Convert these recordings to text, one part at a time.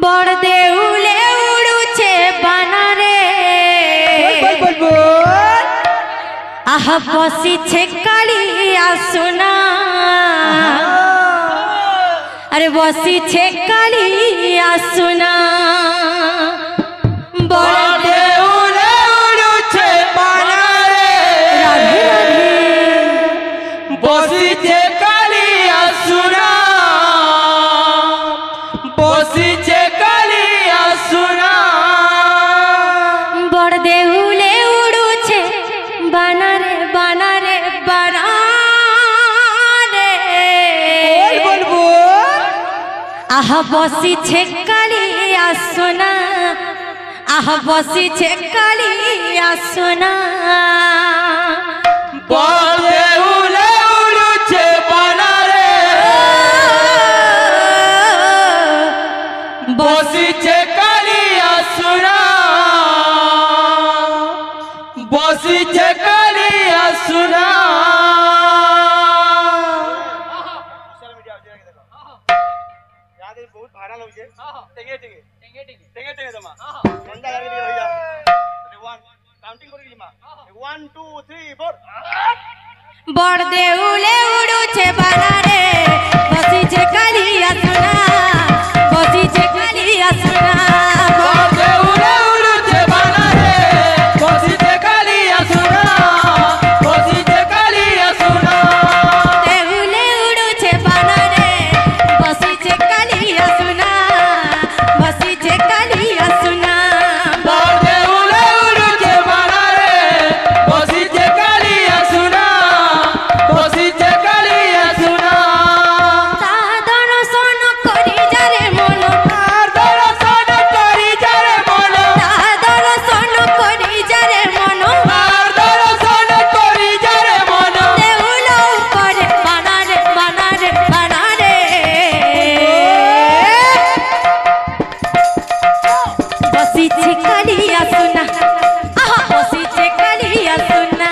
বড় দেউলে উড়ুছে বানারে আহা বসিছে কালিয়া সোনা আরে বসিছে কালিয়া সোনা বড় দেউলে উড়ুছে বানারে বসিছে কালিয়া সোনা বসিছে কালিয়া সোনা বড় দেউলে উড়ুছে বানারে বানারে বানারে বলবো আহা বসিছে কালিয়া সোনা আহা বসিছে কালিয়া সোনা বড় দেউলে উড়ুছে বানারে বসিছে কালিয়া সোনা বসিছে কালিয়া সোনা बहुत भाइरल हो गए टेंगे टेंगे टेंगे टेंगे टेंगे टेंगे जमा मंदा लगे दिया भैया 1 काउंटिंग करी जमा 1 2 3 4 বড় দেউলে উড়ুছে বানারে বসিছে কালিয়া সোনা বসিছে কালিয়া সোনা বড় দেউলে উড়ুছে বানারে বসিছে কালিয়া সোনা বসিছে কালিয়া সোনা দেউলে উড়ুছে বানারে বসিছে কালিয়া সোনা বসিছে কালিয়া সোনা বড় দেউলে উড়ুছে বানারে বসিছে কালিয়া সোনা বসিছে কালিয়া সোনা তা দর্শন করি যারে মন আর দর্শন করি যারে মন তা দর্শন করি যারে মন আর দর্শন করি যারে মন দেউল উপরে বানারে বানারে বানারে বসিছে কালিয়া সোনা আহা বসিছে কালিয়া সোনা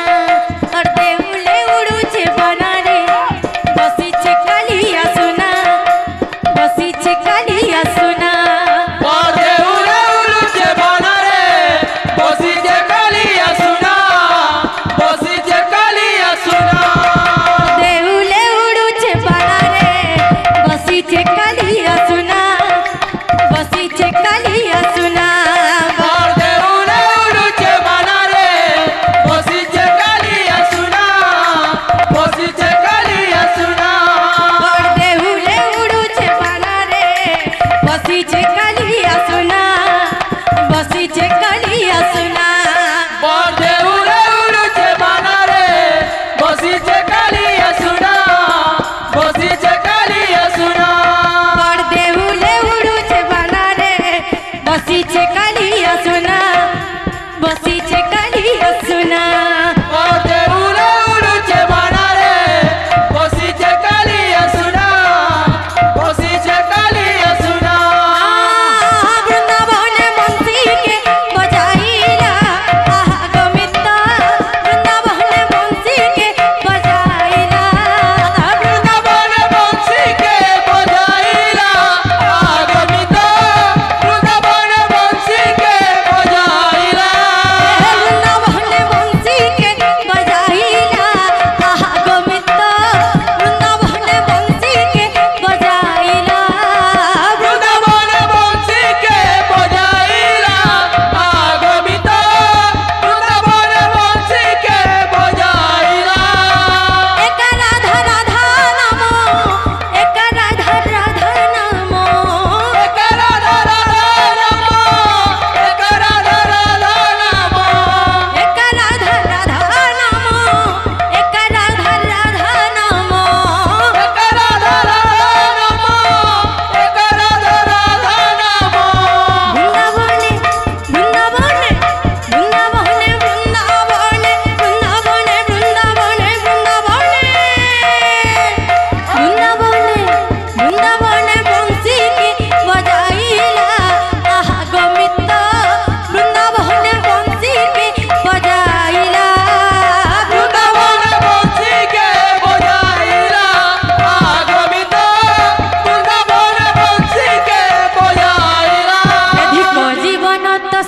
আর দেউলে উড়ুছে বানারে বসিছে কালিয়া সোনা বসিছে কালিয়া সোনা বড় দেউলে উড়ুছে বানারে বসিছে কালিয়া সোনা বসিছে কালিয়া সোনা দেউলে উড়ুছে বানারে বসিছে কালিয়া সোনা বসিছে কালিয়া সোনা বড় দেউলে উড়ুছে বানারে বসিছে কালিয়া সোনা বসিছে কালিয়া সোনা বড় দেউলে উড়ুছে বানারে বসিছে কালিয়া সোনা বসিছে কালিয়া সোনা বড় দেউলে উড়ুছে বানারে বসিছে কালিয়া সোনা বসিছে কালিয়া সোনা বড় দেউলে উড়ুছে বানারে বসিছে কালিয়া সোনা বসিছে কালিয়া সোনা বড় দেউলে উড়ুছে বানারে বসিছে কালিয়া সোনা বসিছে কালিয়া সোনা বৃন্দাবনে বংশীকে বজাই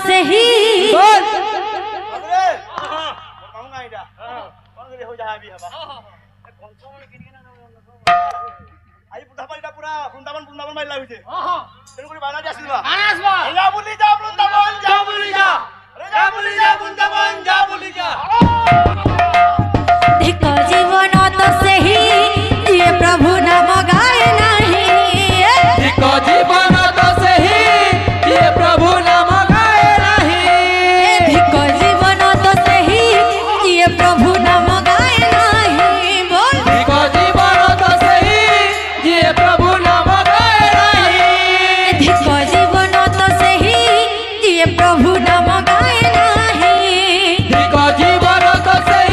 सही बोल अरे कहूंगा इधर कौन करे हो जा अभी हवा कौन कौन किन आई बुढ़ापा पूरा वृंदावन वृंदावन में लागू छे तेरे को बाना जा सिलवा आनासवा जा बोली जा वृंदावन जा बोली जा अरे जा बोली जा वृंदावन जा बोली जा देखो जीवन तो सही ये प्रभु नाम गाए नहीं देखो जीवन तो सही ये प्रभु नाम गाए नहीं देखो जीवन तो सही ये प्रभु नाम गाए नहीं बोल देखो जीवन तो सही ये प्रभु नाम गाए नहीं देखो जीवन तो सही ये प्रभु नाम गाए नहीं देखो जीवन तो सही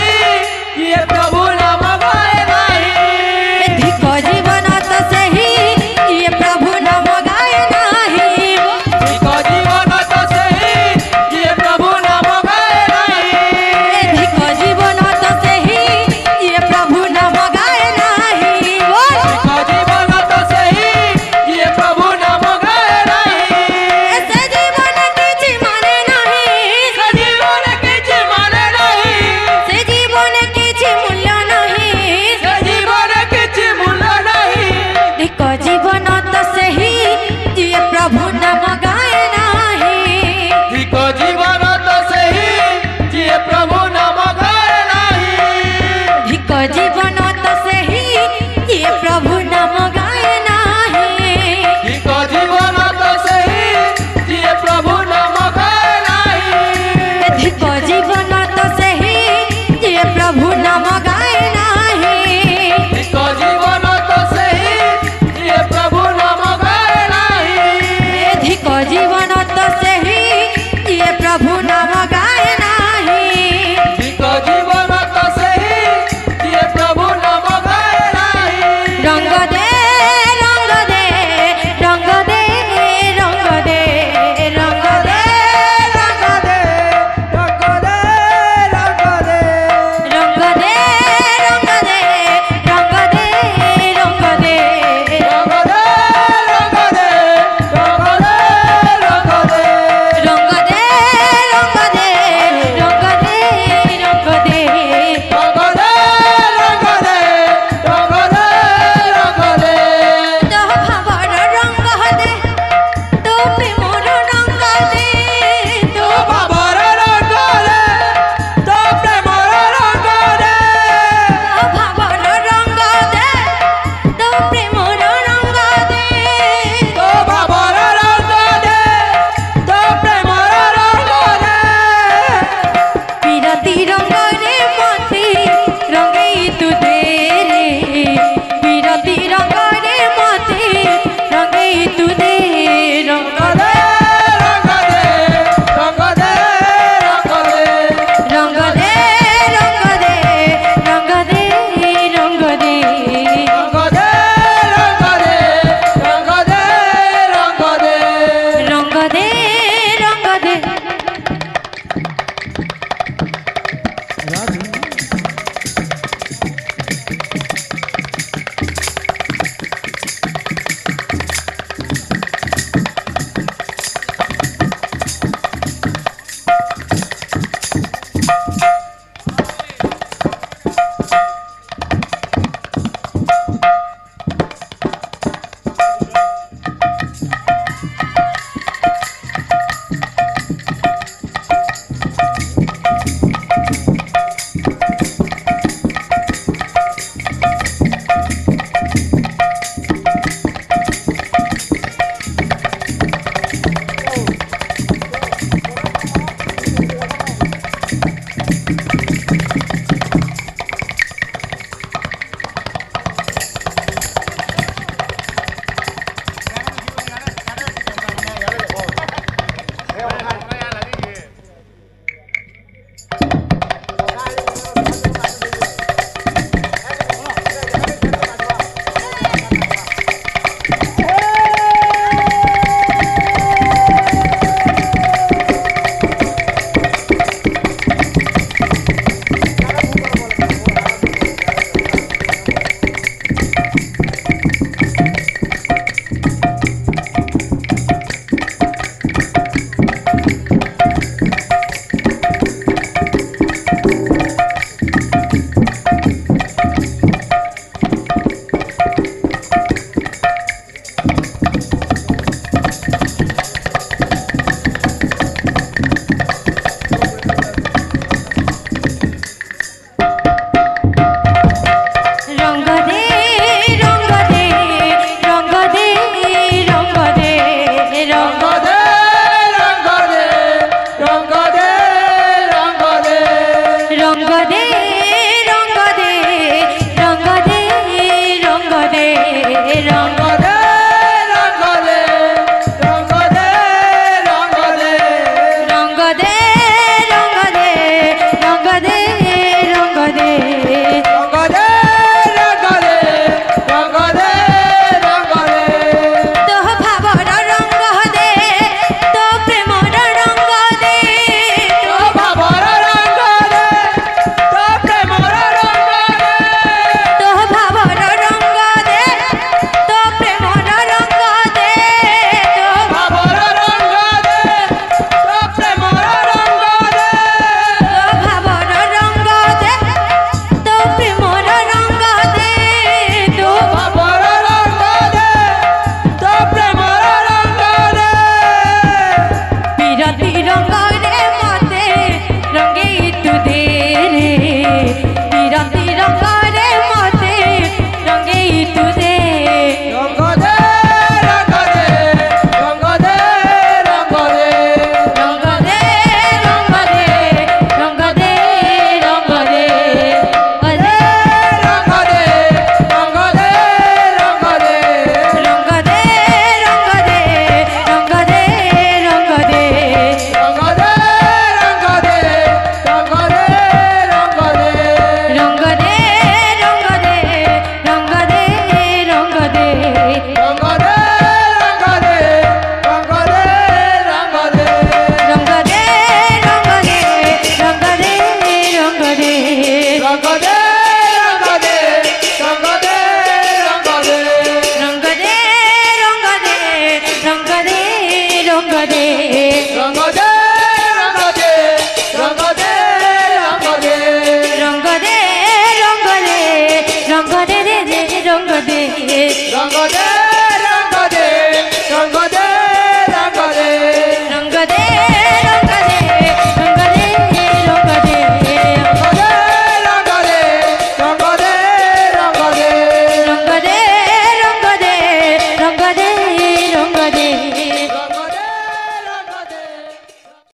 अंग रे